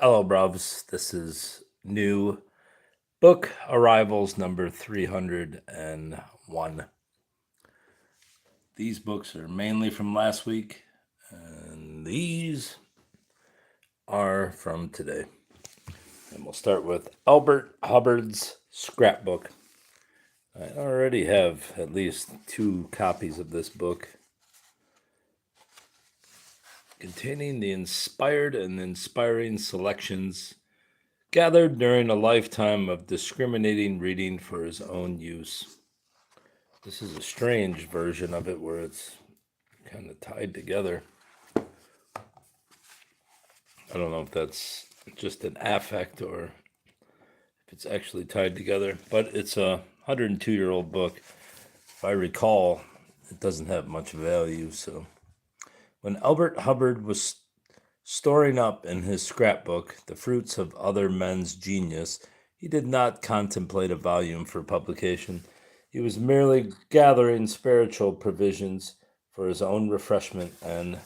Hello, bruvs. This is new book arrivals number 301. These books are mainly from last week, and these are from today. And we'll start with Albert Hubbard's Scrapbook. I already have at least 2 copies of this book, containing the inspired and inspiring selections gathered during a lifetime of discriminating reading for his own use. This is a strange version of it where it's kind of tied together. I don't know if that's just an affect or if it's actually tied together, but it's a 102-year-old book. If I recall, it doesn't have much value. So when Albert Hubbard was storing up in his scrapbook the fruits of other men's genius, he did not contemplate a volume for publication. He was merely gathering spiritual provisions for his own refreshment and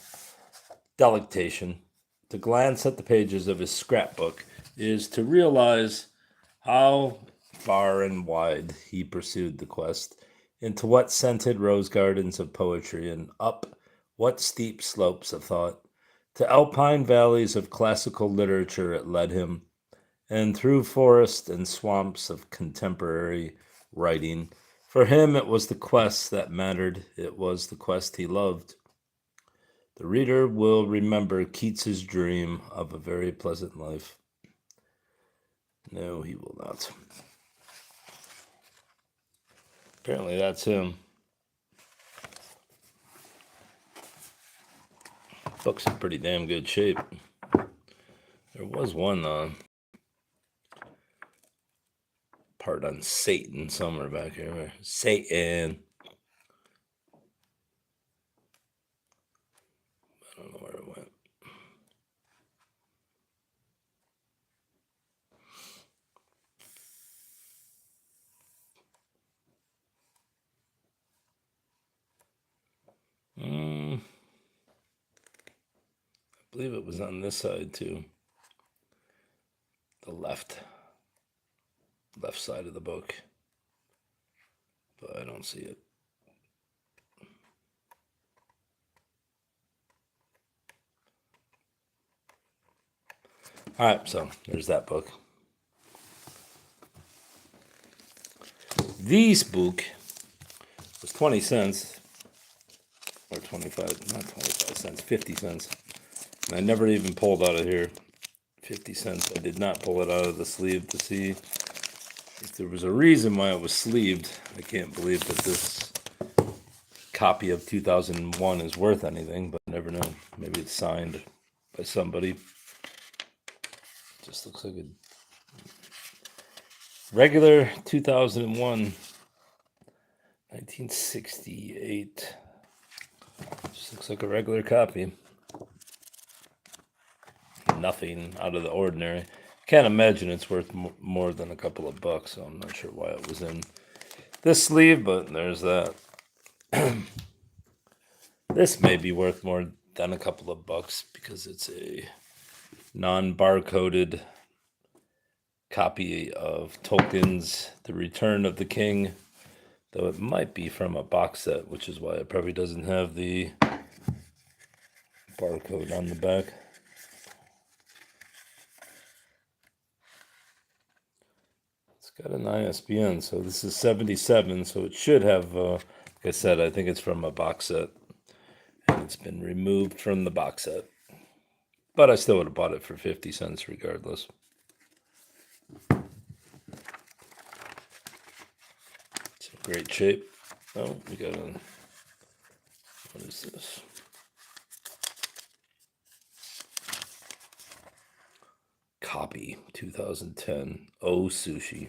delectation. To glance at the pages of his scrapbook is to realize how far and wide he pursued the quest, into what scented rose gardens of poetry and up what steep slopes of thought. To alpine valleys of classical literature it led him, and through forests and swamps of contemporary writing. For him it was the quest that mattered, it was the quest he loved. The reader will remember Keats's dream of a very pleasant life. No, he will not. Apparently that's him. Book's in pretty damn good shape. There was one part on Satan somewhere back here. Satan. I don't know where it went. I believe it was on this side too. The left side of the book. But I don't see it. All right, so there's that book. This book was 20 cents, or 25, not 25 cents, 50 cents. And I never even pulled out of here 50 cents. I did not pull it out of the sleeve to see if there was a reason why it was sleeved. I can't believe that this copy of 2001 is worth anything, but I never know. Maybe it's signed by somebody. Just looks like a regular 2001, 1968. Just looks like a regular copy. Nothing out of the ordinary. Can't imagine it's worth more than a couple of bucks, so I'm not sure why it was in this sleeve, but there's that. This may be worth more than a couple of bucks because it's a non-barcoded copy of Tolkien's The Return of the King, though it might be from a box set, which is why it probably doesn't have the barcode on the back. It's got an ISBN, so this is 77, so it should have, like I said, I think it's from a box set, and it's been removed from the box set. But I still would have bought it for 50 cents regardless. It's in great shape. Oh, we got a, what is this? Copy 2010 Oh Sushi.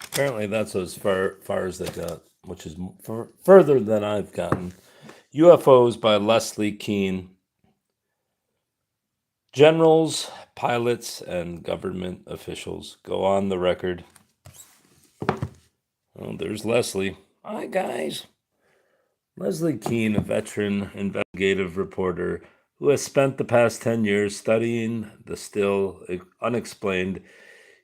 Apparently that's as far as they got, which is further than I've gotten. UFOs by Leslie Kean. Generals, pilots, and government officials go on the record. Oh, there's Leslie. Hi, guys. Leslie Keene, a veteran investigative reporter who has spent the past 10 years studying the still unexplained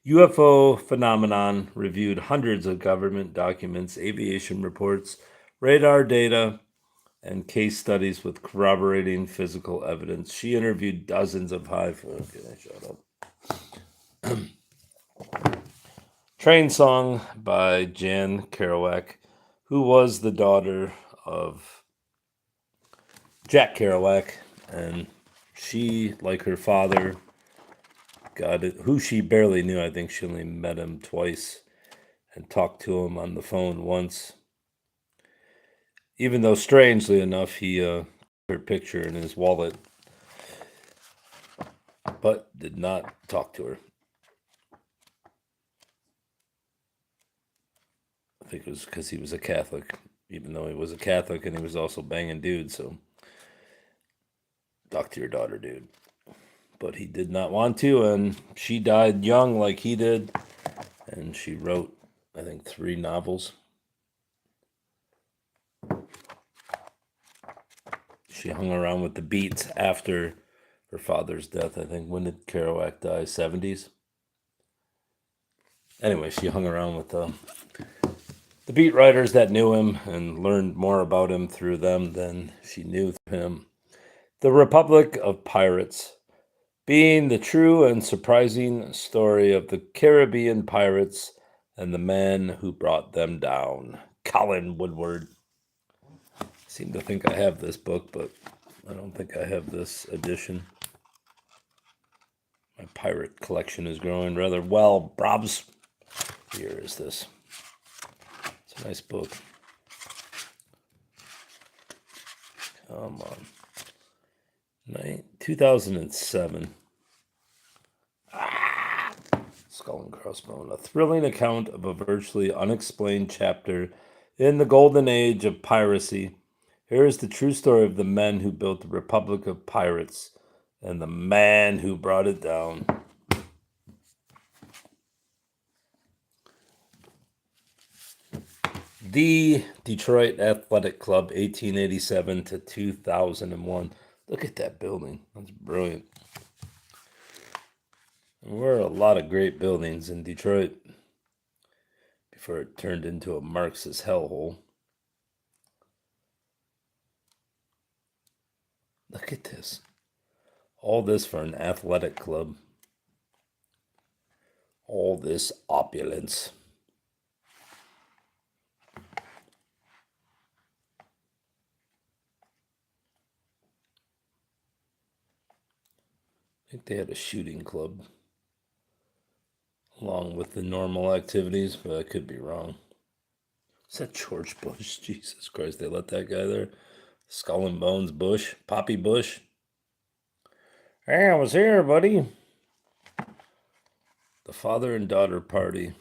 UFO phenomenon, reviewed hundreds of government documents, aviation reports, radar data, and case studies with corroborating physical evidence. She interviewed dozens of shut up. Train Song by Jan Kerouac, who was the daughter of Jack Kerouac, and she, like her father, got it, who she barely knew. I think she only met him twice and talked to him on the phone once. Even though, strangely enough, he her picture in his wallet, but did not talk to her. I think it was because he was a Catholic, even though he was a Catholic and he was also banging dudes. So, talk to your daughter, dude. But he did not want to, and she died young like he did. And she wrote, I think, 3 novels. She hung around with the Beats after her father's death. I think, when did Kerouac die? 70s? Anyway, she hung around with the beat writers that knew him and learned more about him through them than she knew him. The Republic of Pirates, being the true and surprising story of the Caribbean pirates and the man who brought them down. Colin Woodward. I seem to think I have this book, but I don't think I have this edition. My pirate collection is growing rather well, Brobs. Here is this. It's a nice book. Come on. 2007. Skull and Crossbone. A thrilling account of a virtually unexplained chapter in the golden age of piracy. Here is the true story of the men who built the Republic of Pirates and the man who brought it down. The Detroit Athletic Club, 1887 to 2001. Look at that building. That's brilliant. There were a lot of great buildings in Detroit before it turned into a Marxist hellhole. Look at this. All this for an athletic club. All this opulence. I think they had a shooting club along with the normal activities, but I could be wrong. Is that George Bush? Jesus Christ, they let that guy there? Skull and Bones Bush? Poppy Bush? Hey, I was here, buddy. The father and daughter party.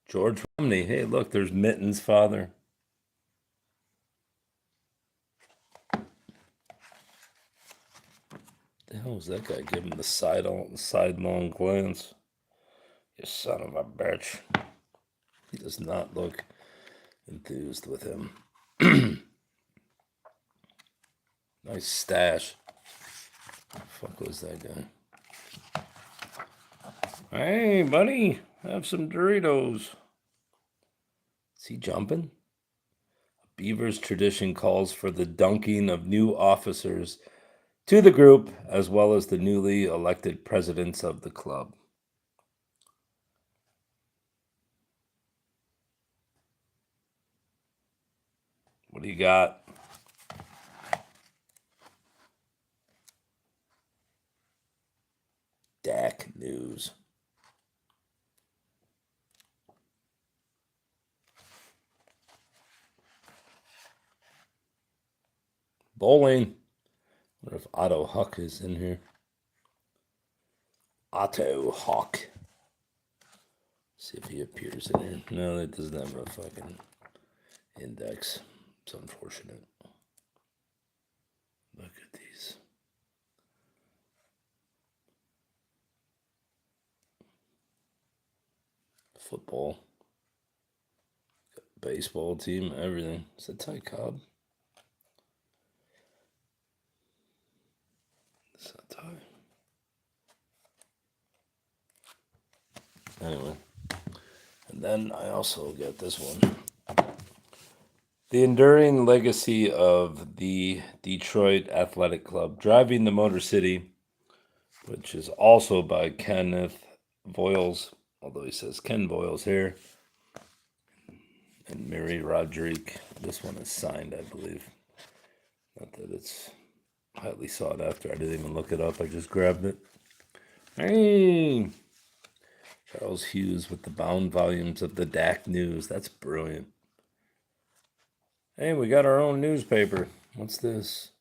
George Romney. Hey, look, there's Mitten's father. The hell was that guy giving the sidelong glance? You son of a bitch. He does not look enthused with him. Nice stash. What the fuck was that guy? Hey, buddy, have some Doritos. Is he jumping? Beaver's tradition calls for the dunking of new officers to the group, as well as the newly elected presidents of the club. What do you got? DAC News. Bowling. I wonder if Otto Huck is in here. Otto Huck. See if he appears in here. No, it doesn't have a fucking index. It's unfortunate. Look at these. Football. baseball team, everything. Is that Ty Cobb? It's not Ty. Anyway. And then I also get this one. The enduring legacy of the Detroit Athletic Club, Driving the Motor City, which is also by Kenneth Voiles, although he says Ken Voiles here, and Mary Roderick. This one is signed, I believe. Not that it's highly sought after. I didn't even look it up. I just grabbed it. Hey! Charles Hughes with the bound volumes of the DAC News. That's brilliant. Hey, we got our own newspaper. What's this?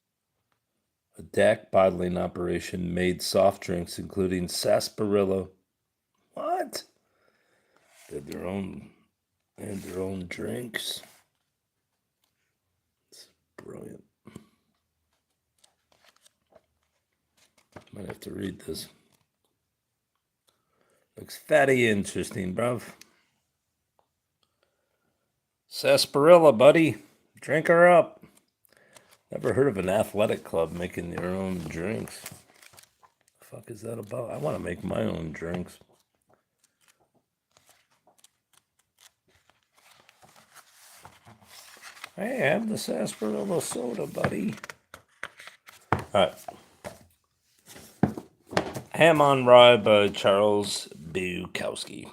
A DAC bottling operation made soft drinks, including sarsaparilla. What? They had their own drinks. It's brilliant. Might have to read this. Looks fatty interesting, bruv. Sarsaparilla, buddy. Drink her up. Never heard of an athletic club making their own drinks. The fuck is that about? I want to make my own drinks. Hey, have the sarsaparilla soda, buddy. All right. Ham on Rye by Charles Bukowski.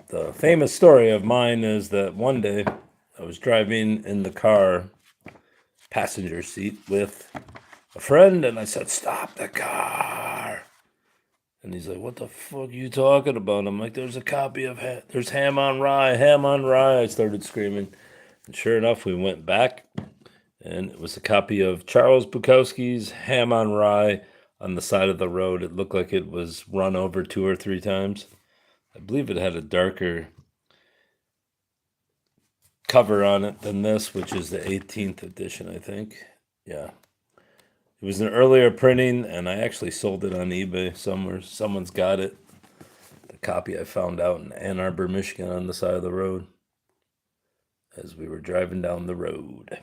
The famous story of mine is that one day I was driving in the car, passenger seat, with a friend, and I said, "Stop the car." And he's like, "What the fuck are you talking about?" I'm like, "There's a copy of there's Ham on Rye, Ham on Rye." I started screaming. And sure enough, we went back, and it was a copy of Charles Bukowski's Ham on Rye on the side of the road. It looked like it was run over 2 or 3 times. I believe it had a darker cover on it than this, which is the 18th edition, I think. Yeah. It was an earlier printing, and I actually sold it on eBay somewhere. Someone's got it. The copy I found out in Ann Arbor, Michigan, on the side of the road as we were driving down the road.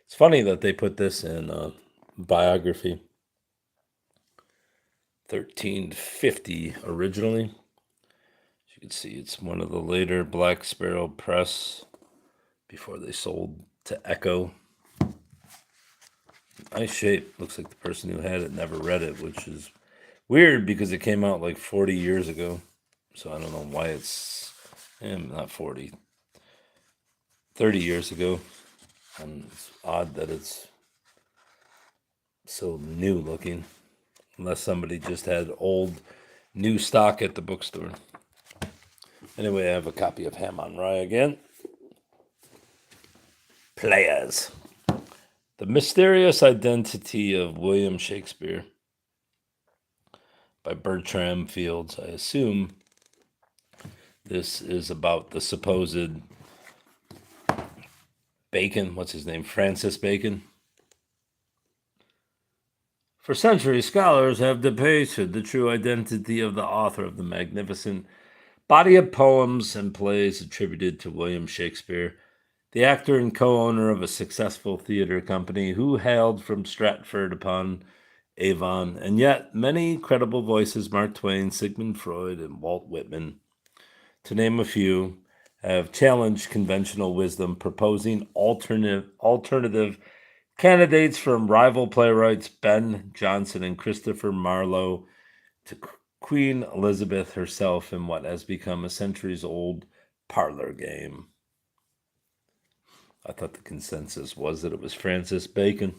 It's funny that they put this in biography. 1350 originally. As you can see, it's one of the later Black Sparrow Press before they sold to Echo. Nice shape. Looks like the person who had it never read it, which is weird because it came out like 40 years ago. So I don't know why it's not 40. 30 years ago. And it's odd that it's so new looking. Unless somebody just had old, new stock at the bookstore. Anyway, I have a copy of Ham on Rye again. Players. The Mysterious Identity of William Shakespeare by Bertram Fields. I assume this is about the supposed Bacon. What's his name? Francis Bacon. For centuries, scholars have debated the true identity of the author of the magnificent body of poems and plays attributed to William Shakespeare, the actor and co-owner of a successful theater company who hailed from Stratford upon Avon, and yet many credible voices, Mark Twain, Sigmund Freud, and Walt Whitman, to name a few, have challenged conventional wisdom, proposing alternative candidates from rival playwrights Ben Jonson and Christopher Marlowe to Queen Elizabeth herself in what has become a centuries-old parlor game. I thought the consensus was that it was Francis Bacon.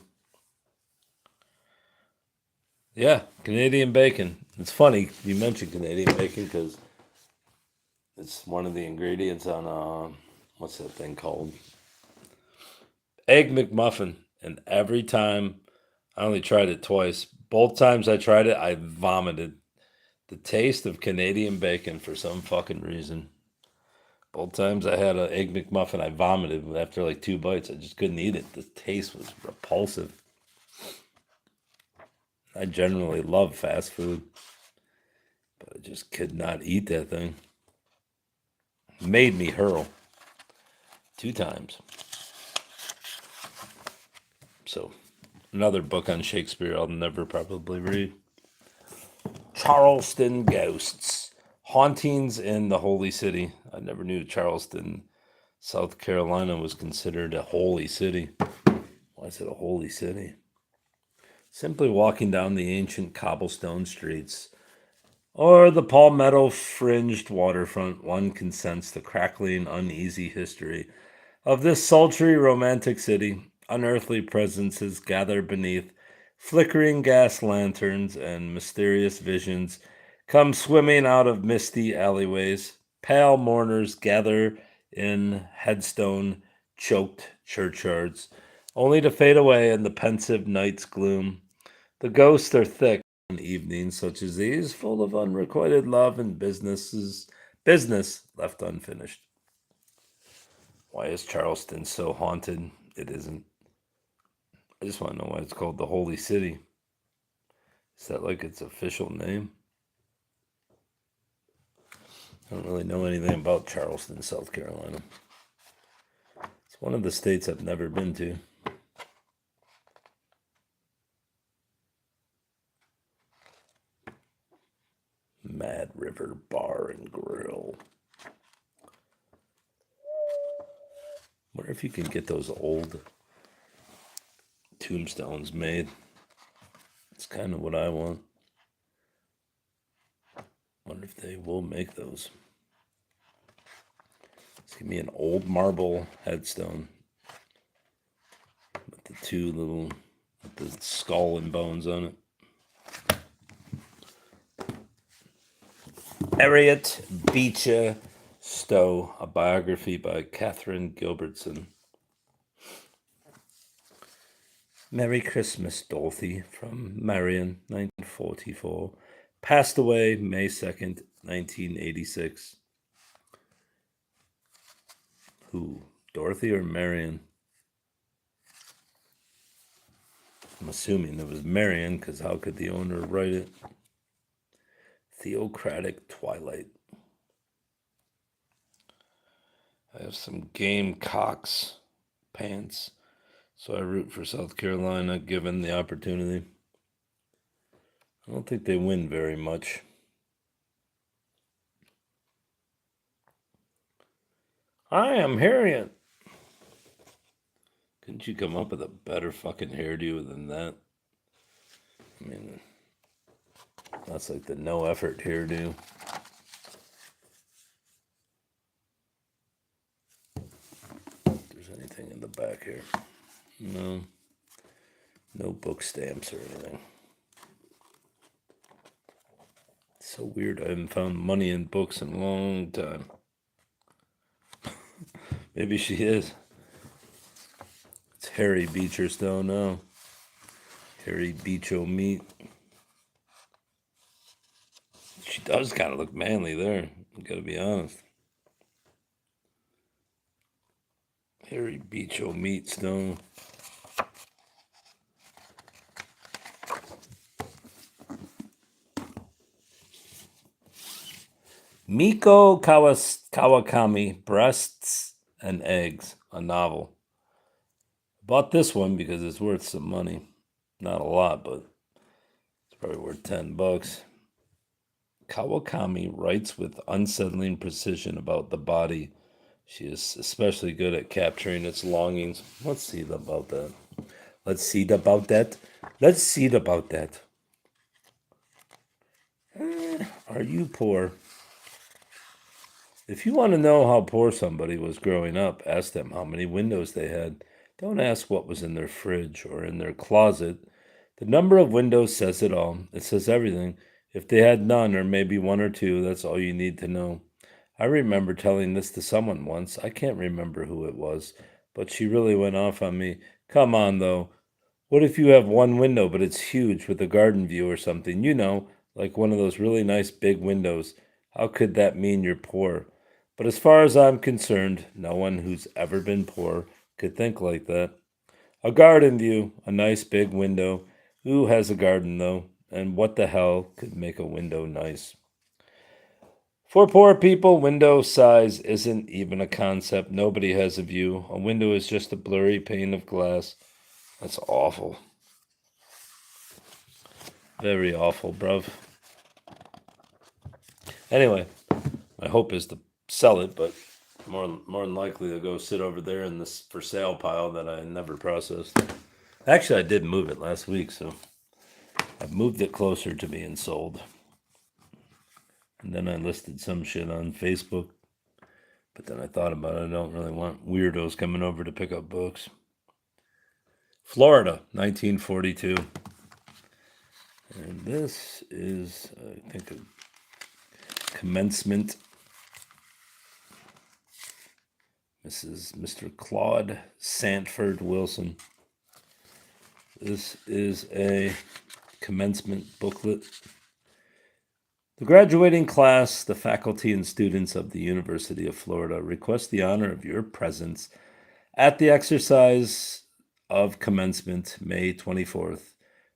Yeah, Canadian bacon. It's funny you mentioned Canadian bacon because it's one of the ingredients on, what's that thing called? Egg McMuffin. And every time, I only tried it twice. Both times I tried it, I vomited. The taste of Canadian bacon for some fucking reason. Both times I had an Egg McMuffin, I vomited after like 2 bites. I just couldn't eat it. The taste was repulsive. I generally love fast food, but I just could not eat that thing. made me hurl 2 times. So, another book on Shakespeare I'll never probably read. Charleston Ghosts. Hauntings in the Holy City. I never knew Charleston, South Carolina was considered a holy city. Why is it a holy city? Simply walking down the ancient cobblestone streets or the palmetto fringed waterfront, one can sense the crackling, uneasy history of this sultry, romantic city. Unearthly presences gather beneath flickering gas lanterns, and mysterious visions come swimming out of misty alleyways. Pale mourners gather in headstone choked churchyards, only to fade away in the pensive night's gloom. The ghosts are thick on evenings such as these, full of unrequited love and business left unfinished. Why is Charleston so haunted? It isn't. I just want to know why it's called the Holy City. Is that like its official name? I don't really know anything about Charleston, South Carolina. It's one of the states I've never been to. Mad River Bar and Grill. Wonder if you can get those old tombstones made. It's kind of what I want. Wonder if they will make those. Let's give me an old marble headstone with the two little, with the skull and bones on it. Harriet Beecher Stowe, a biography by Catherine Gilbertson. Merry Christmas, Dorothy, from Marion, 1944. Passed away May 2nd, 1986. Who? Dorothy or Marion? I'm assuming it was Marion, because how could the owner write it? Theocratic Twilight. I have some Gamecocks pants, so I root for South Carolina given the opportunity. I don't think they win very much. I am Harriet. Couldn't you come up with a better fucking hairdo than that? I mean, that's like the no effort hairdo. If there's anything in the back here. No. No book stamps or anything. It's so weird. I haven't found money in books in a long time. Maybe she is. It's Harry Beecher Stowe now. Harry Beecher meat. She does kind of look manly there. I gotta be honest. Harry Beecher meat Stone. Miko Kawakami, Breasts and Eggs, a novel. Bought this one because it's worth some money. Not a lot, but it's probably worth $10. Kawakami writes with unsettling precision about the body. She is especially good at capturing its longings. Let's see about that. Let's see about that. Let's see about that. Are you poor? If you want to know how poor somebody was growing up, ask them how many windows they had. Don't ask what was in their fridge or in their closet. The number of windows says it all. It says everything. If they had none or maybe one or two, that's all you need to know. I remember telling this to someone once. I can't remember who it was, but she really went off on me. Come on, though. What if you have one window, but it's huge with a garden view or something? You know, like one of those really nice big windows. How could that mean you're poor? But as far as I'm concerned, no one who's ever been poor could think like that. A garden view, a nice big window. Who has a garden, though? And what the hell could make a window nice? For poor people, window size isn't even a concept. Nobody has a view. A window is just a blurry pane of glass. That's awful. Very awful, bruv. Anyway, my hope is to sell it, but more than likely to go sit over there in this for sale pile that I never processed. Actually, I did move it last week, so I've moved it closer to being sold. And then I listed some shit on Facebook. But then I thought about it. I don't really want weirdos coming over to pick up books. Florida, 1942. And this is, I think, a commencement. This is Mr. Claude Sanford Wilson. This is a commencement booklet. The graduating class, the faculty and students of the University of Florida request the honor of your presence at the exercise of commencement, May 24th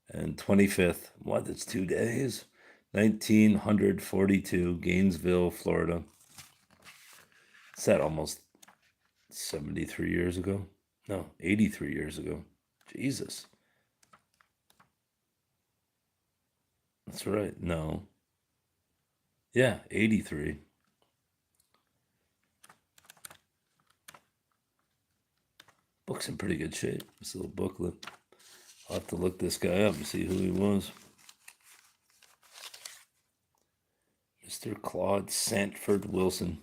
and 25th. What, it's 2 days? 1942, Gainesville, Florida. Is that almost 73 years ago? No, 83 years ago. Jesus. That's right. No. Yeah, 83. Book's in pretty good shape. This little booklet. I'll have to look this guy up and see who he was. Mr. Claude Sanford Wilson.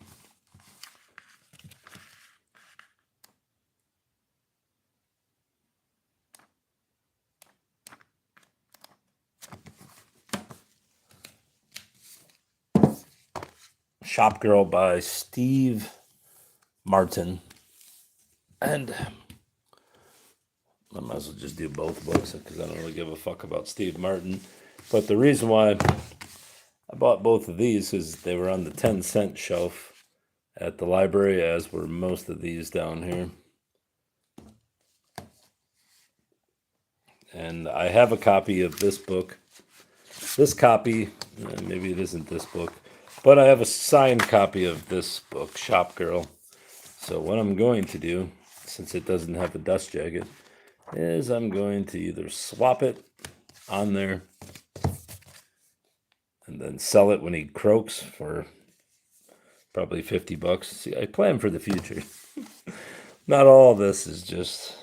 Shop Girl by Steve Martin. And I might as well just do both books because I don't really give a fuck about Steve Martin. But the reason why I bought both of these is they were on the 10-cent shelf at the library, as were most of these down here. And I have a copy of this book. This copy, maybe it isn't this book, but I have a signed copy of this book, Shop Girl. So what I'm going to do, since it doesn't have a dust jacket, is I'm going to either swap it on there and then sell it when he croaks for probably $50. See, I plan for the future. Not all this is just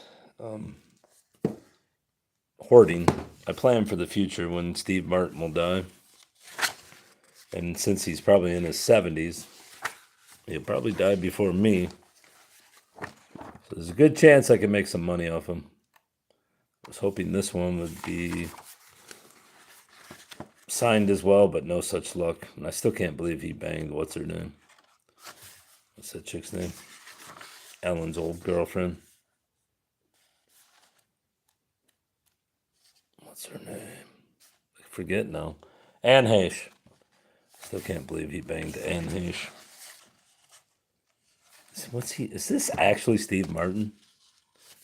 hoarding. I plan for the future when Steve Martin will die. And since he's probably in his 70s, he'll probably die before me. So there's a good chance I can make some money off him. I was hoping this one would be signed as well, but no such luck. And I still can't believe he banged, what's her name? What's that chick's name? Ellen's old girlfriend. What's her name? I forget now. Anne Heche. Still can't believe he banged Anne Heche. What's he? Is this actually Steve Martin?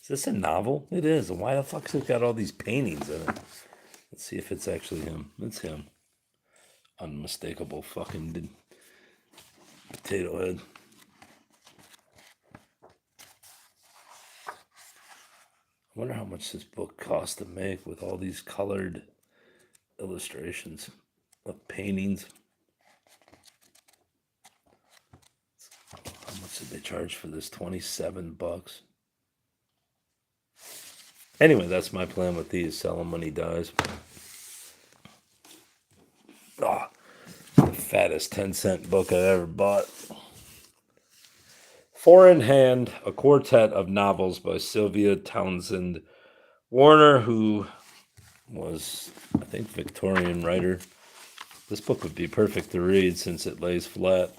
Is this a novel? It is. Why the fuck's it got all these paintings in it? Let's see if it's actually him. It's him. Unmistakable fucking potato head. I wonder how much this book cost to make with all these colored illustrations of paintings. How much did they charge for this? $27. Anyway, that's my plan with these. Sell them when he dies. Oh, the fattest 10-cent book I ever bought. Four in Hand, a quartet of novels by Sylvia Townsend Warner, who was, I think, Victorian writer. This book would be perfect to read since it lays flat.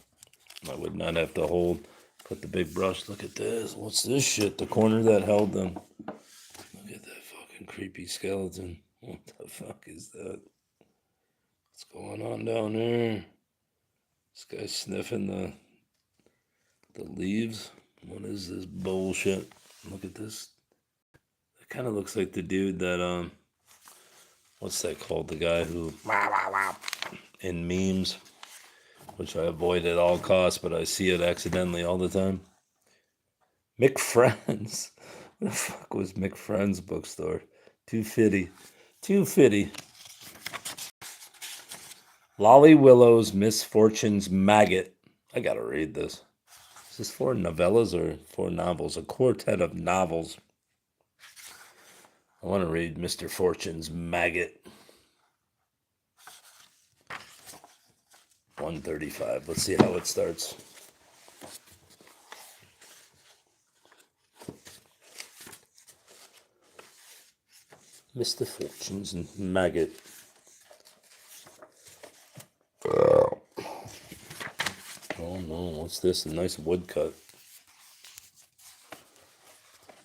I would not have to put the big brush. Look at this. What's this shit? The corner that held them. Look at that fucking creepy skeleton. What the fuck is that? What's going on down there? This guy's sniffing the leaves. What is this bullshit? Look at this. It kind of looks like the dude that what's that called? The guy who in memes which I avoid at all costs, but I see it accidentally all the time. McFriends. What the fuck was McFriends bookstore? 250. 250. Lolly Willow's Misfortunes Maggot. I gotta read this. Is this 4 novellas or 4 novels? A quartet of novels. I want to read Mr. Fortune's Maggot. 135. Let's see how it starts. Mr. Fortune's Maggot. Oh no, what's this? A nice woodcut.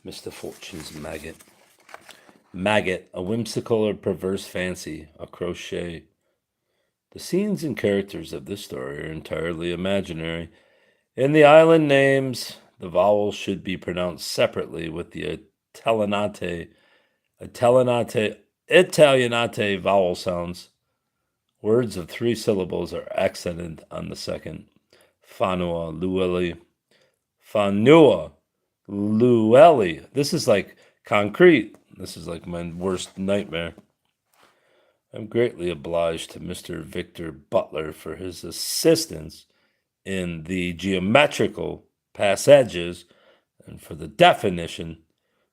Mr. Fortune's Maggot. Maggot, a whimsical or perverse fancy, a crochet. The scenes and characters of this story are entirely imaginary. In the island names, the vowels should be pronounced separately with the Italianate vowel sounds. Words of 3 syllables are accented on the second. Fanua, Lueli. This is like concrete. This is like my worst nightmare. I'm greatly obliged to Mr. Victor Butler for his assistance in the geometrical passages and for the definition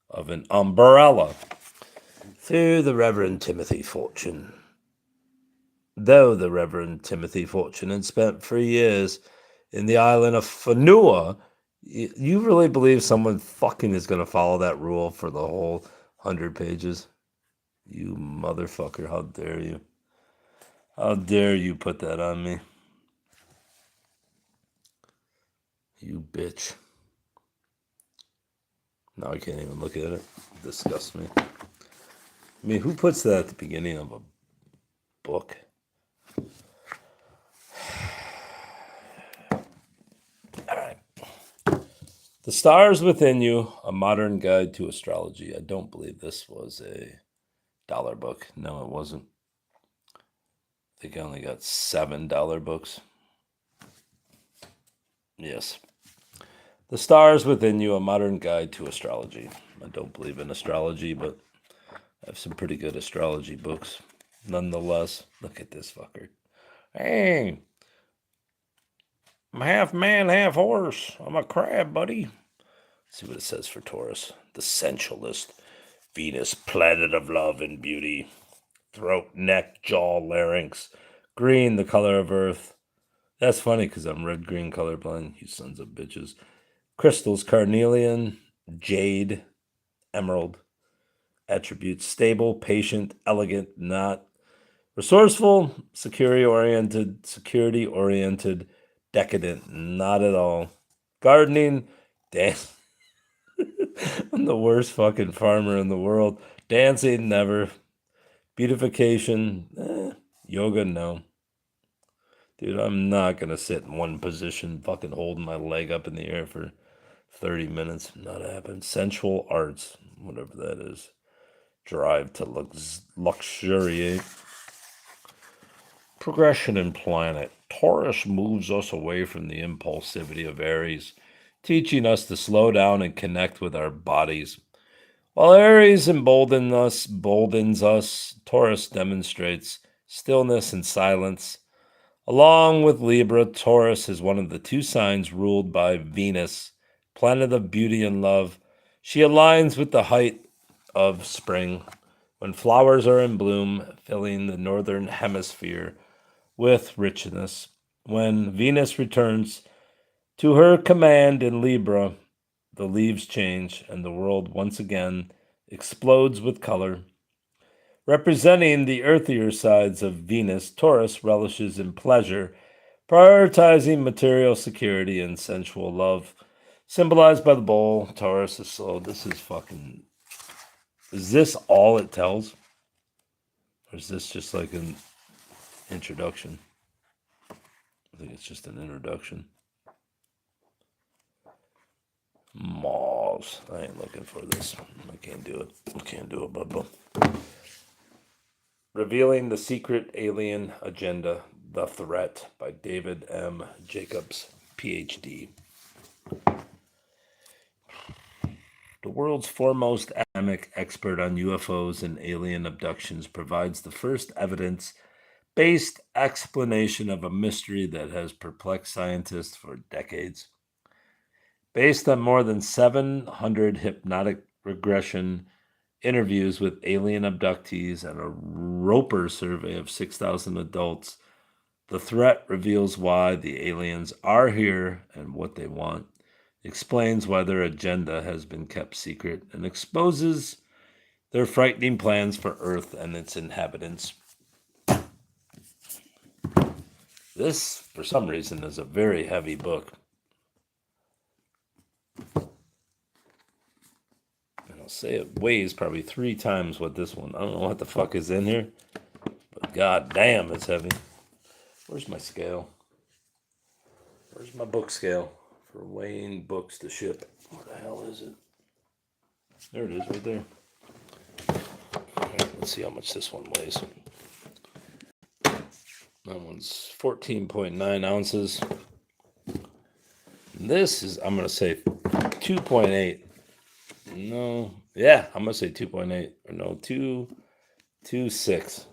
of an umbrella. Through the Reverend Timothy Fortune. Though the Reverend Timothy Fortune had spent 3 years in the island of Fanua, you really believe someone fucking is going to follow that rule for the whole 100 pages? You motherfucker, how dare you? How dare you put that on me? You bitch. Now I can't even look at it. It disgusts me. I mean, who puts that at the beginning of a book? Alright. The Stars Within You, A Modern Guide to Astrology. I don't believe this was a dollar book. No, it wasn't. I think I only got $7 books. Yes. The Stars Within You, A Modern Guide to Astrology. I don't believe in astrology, but I have some pretty good astrology books. Nonetheless, look at this fucker. Hey, I'm half man, half horse. I'm a crab, buddy. Let's see what it says for Taurus. The sensualist. Venus, planet of love and beauty. Throat, neck, jaw, larynx. Green, the color of earth. That's funny because I'm red-green colorblind, you sons of bitches. Crystals, carnelian, jade, emerald. Attributes, stable, patient, elegant, not. Resourceful, security-oriented, decadent, not at all. Gardening, dance. I'm the worst fucking farmer in the world. Dancing, never. Beautification, yoga, no. Dude, I'm not going to sit in one position fucking holding my leg up in the air for 30 minutes. Not happening. Sensual arts, whatever that is. Drive to luxuriate. Progression in planet. Taurus moves us away from the impulsivity of Aries, teaching us to slow down and connect with our bodies. While Aries emboldens us, Taurus demonstrates stillness and silence. Along with Libra, Taurus is one of the 2 signs ruled by Venus, planet of beauty and love. She aligns with the height of spring, when flowers are in bloom, filling the northern hemisphere with richness. When Venus returns to her command in Libra, the leaves change and the world once again explodes with color. Representing the earthier sides of Venus, Taurus relishes in pleasure, prioritizing material security and sensual love. Symbolized by the bowl, Taurus is slow. This is fucking... Is this all it tells? Or is this just like an introduction? I think it's just an introduction. Malls. I ain't looking for this. I can't do it. I can't do it, Bubba. Revealing the secret alien agenda. The Threat by David M. Jacobs, PhD. The world's foremost academic expert on UFOs and alien abductions provides the first evidence-based explanation of a mystery that has perplexed scientists for decades. Based on more than 700 hypnotic regression interviews with alien abductees and a Roper survey of 6,000 adults, The Threat reveals why the aliens are here and what they want, explains why their agenda has been kept secret, and exposes their frightening plans for Earth and its inhabitants. This, for some reason, is a very heavy book. And I'll say it weighs probably 3 times what this one. I don't know what the fuck is in here, but god damn, it's heavy. Where's my scale? Where's my book scale for weighing books to ship? Where the hell is it? There it is, right there. All right, let's see how much this one weighs. That one's 14.9 ounces. This is, I'm going to say 2.8. No, yeah, I'm going to say 2.8. Or no, 2.6.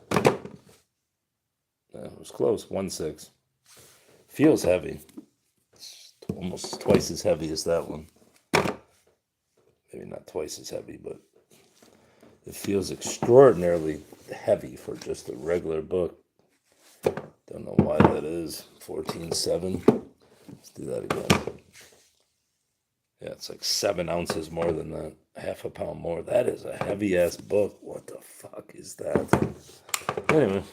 It was close, 1.6. Feels heavy. It's almost twice as heavy as that one. Maybe not twice as heavy, but it feels extraordinarily heavy for just a regular book. Don't know why that is. 14.7. Let's do that again. Yeah, it's like 7 ounces more than that. Half a pound more. That is a heavy ass book. What the fuck is that? Anyway.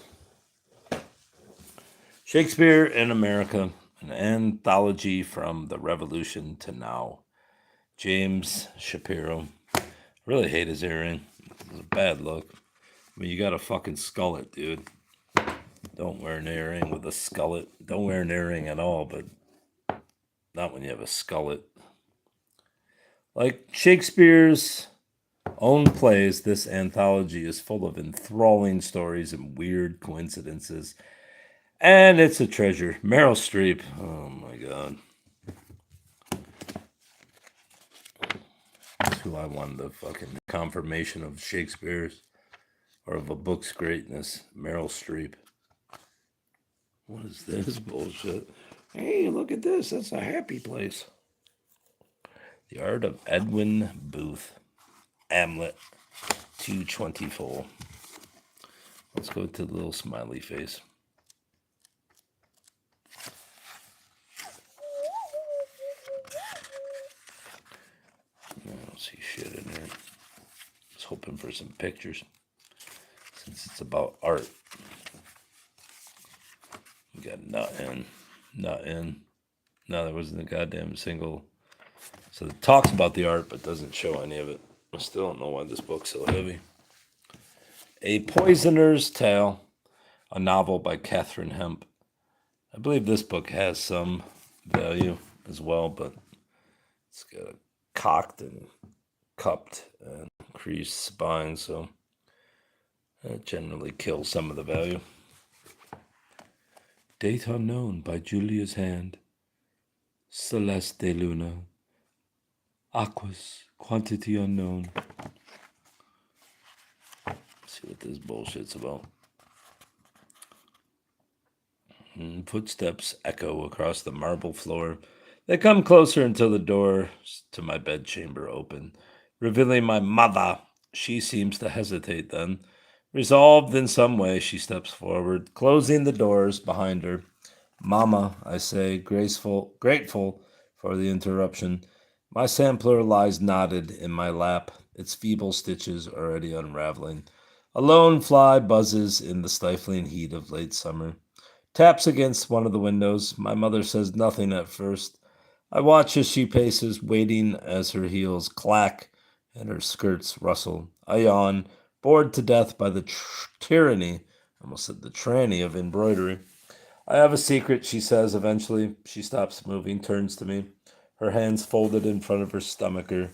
Shakespeare in America, an anthology from the Revolution to now. James Shapiro. Really hate his earring. It's a bad look. I mean, you gotta fucking skull it, dude. Don't wear an earring with a skullet. Don't wear an earring at all, but not when you have a skullet. Like Shakespeare's own plays, this anthology is full of enthralling stories and weird coincidences. And it's a treasure. Meryl Streep. Oh my God. That's who I wanted the fucking confirmation of Shakespeare's or of a book's greatness. Meryl Streep. What is this bullshit? Hey, look at this. That's a happy place. The Art of Edwin Booth. Hamlet. 224. Let's go to the little smiley face. I don't see shit in there. I was hoping for some pictures since it's about art. We got nothing. No, there wasn't a goddamn single. So it talks about the art but doesn't show any of it. I still don't know why this book's so heavy. A Poisoner's Tale, a novel by Catherine Hemp. I believe this book has some value as well, but it's got a cocked and cupped and creased spine, so that generally kills some of the value. Date Unknown by Julia's Hand. Celeste de Luna. Aquas. Quantity Unknown. Let's see what this bullshit's about. Footsteps echo across the marble floor. They come closer until the door to my bedchamber open, revealing my mother. She seems to hesitate then. Resolved in some way, she steps forward, closing the doors behind her. Mama, I say, grateful for the interruption. My sampler lies knotted in my lap, its feeble stitches already unraveling. A lone fly buzzes in the stifling heat of late summer. Taps against one of the windows. My mother says nothing at first. I watch as she paces, waiting as her heels clack and her skirts rustle. I yawn, bored to death by the tyranny, almost said the tranny of embroidery. I have a secret, she says eventually. She stops moving, turns to me, her hands folded in front of her stomacher.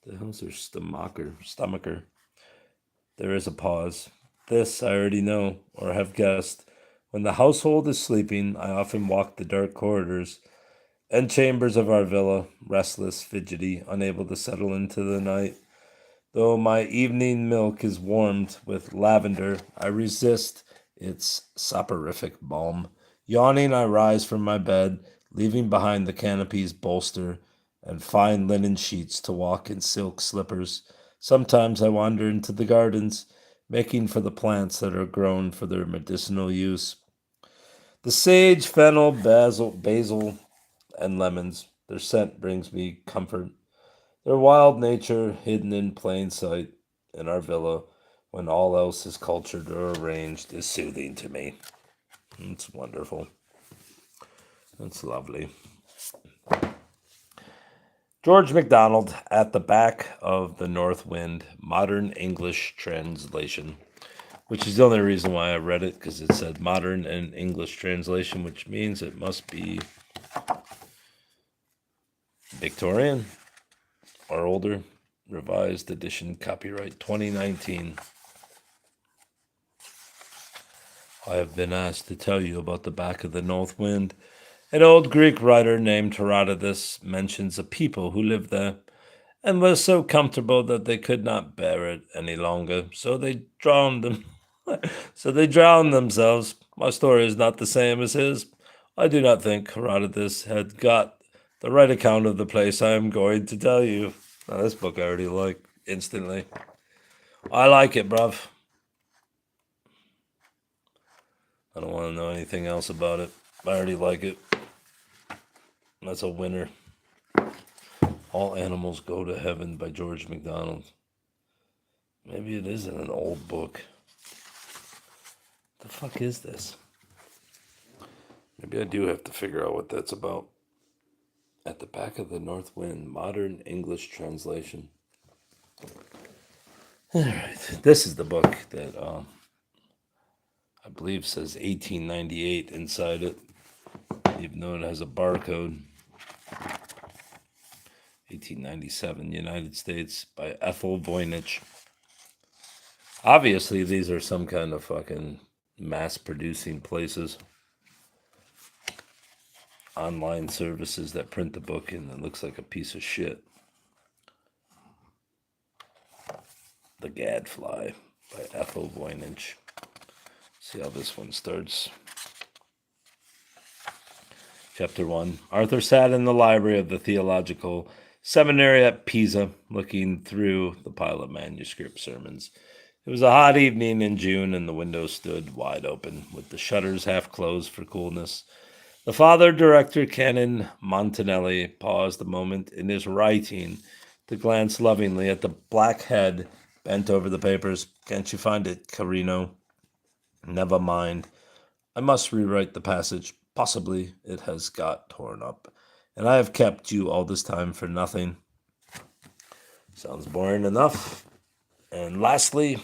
The hell's her stomacher? There is a pause. This I already know, or have guessed. When the household is sleeping, I often walk the dark corridors and chambers of our villa, restless, fidgety, unable to settle into the night. Though my evening milk is warmed with lavender, I resist its soporific balm. Yawning, I rise from my bed, leaving behind the canopy's bolster and fine linen sheets to walk in silk slippers. Sometimes I wander into the gardens, making for the plants that are grown for their medicinal use. The sage, fennel, basil, and lemons, their scent brings me comfort. Their wild nature hidden in plain sight in our villa when all else is cultured or arranged is soothing to me. It's wonderful. It's lovely. George MacDonald, At the Back of the North Wind, Modern English Translation, which is the only reason why I read it, because it said modern and English translation, which means it must be Victorian or older. Revised edition, copyright 2019. I have been asked to tell you about the back of the North Wind. An old Greek writer named Herodotus mentions a people who lived there and were so comfortable that they could not bear it any longer, so they drowned them. So they drowned themselves. My story is not the same as his. I do not think Herodotus had got the right account of the place I am going to tell you. Now, this book I already like instantly. I like it, bruv. I don't want to know anything else about it. I already like it. That's a winner. All Animals Go to Heaven by George MacDonald. Maybe it isn't an old book. The fuck is this? Maybe I do have to figure out what that's about. At the Back of the North Wind, Modern English Translation. All right, this is the book that I believe says 1898 inside it, even though it has a barcode. 1897, United States, by Ethel Voynich. Obviously, these are some kind of fucking mass-producing places. Online services that print the book and it looks like a piece of shit. The Gadfly by Ethel Voynich. See how this one starts. Chapter 1. Arthur sat in the library of the Theological Seminary at Pisa, looking through the pile of manuscript sermons. It was a hot evening in June, and the window stood wide open, with the shutters half closed for coolness. The father director, Canon Montanelli, paused a moment in his writing to glance lovingly at the black head bent over the papers. Can't you find it, Carino? Never mind. I must rewrite the passage. Possibly it has got torn up, and I have kept you all this time for nothing. Sounds boring enough. And lastly,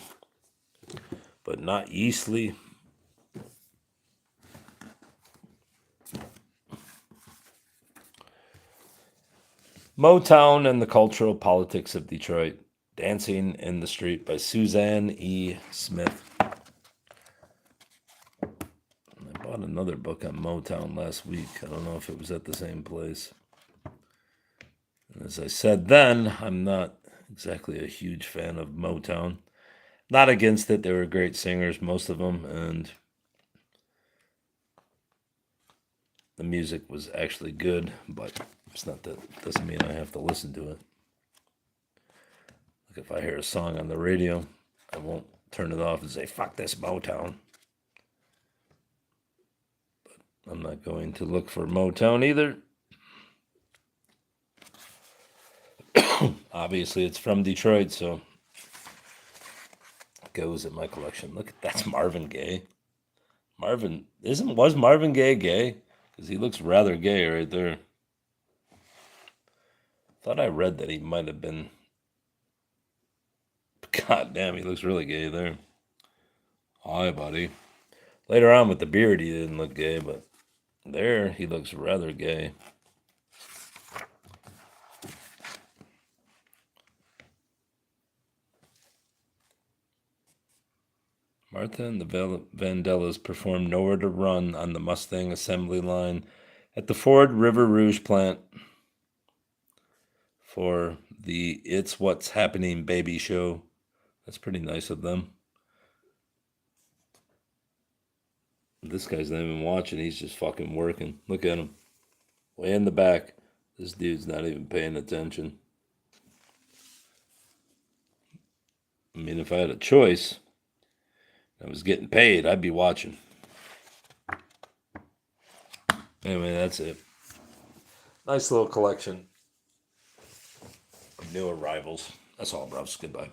but not leastly, Motown and the Cultural Politics of Detroit, Dancing in the Street by Suzanne E. Smith. I bought another book on Motown last week. I don't know if it was at the same place. And as I said then, I'm not exactly a huge fan of Motown. Not against it. They were great singers, most of them, and the music was actually good, but it's not that doesn't mean I have to listen to it. Like if I hear a song on the radio, I won't turn it off and say, fuck this Motown. But I'm not going to look for Motown either. Obviously, it's from Detroit, so it goes in my collection. Look, that's Marvin Gaye. Was Marvin Gaye gay? Because he looks rather gay right there. Thought I read that he might have been. God damn, he looks really gay there. Hi, buddy. Later on with the beard, he didn't look gay, but there he looks rather gay. Martha and the Vandellas performed Nowhere to Run on the Mustang assembly line at the Ford River Rouge plant for the It's What's Happening baby show. That's pretty nice of them. This guy's not even watching. He's just fucking working. Look at him. Way in the back. This dude's not even paying attention. I mean, if I had a choice, I was getting paid, I'd be watching. Anyway, that's it. Nice little collection of new arrivals. That's all, bros. Goodbye.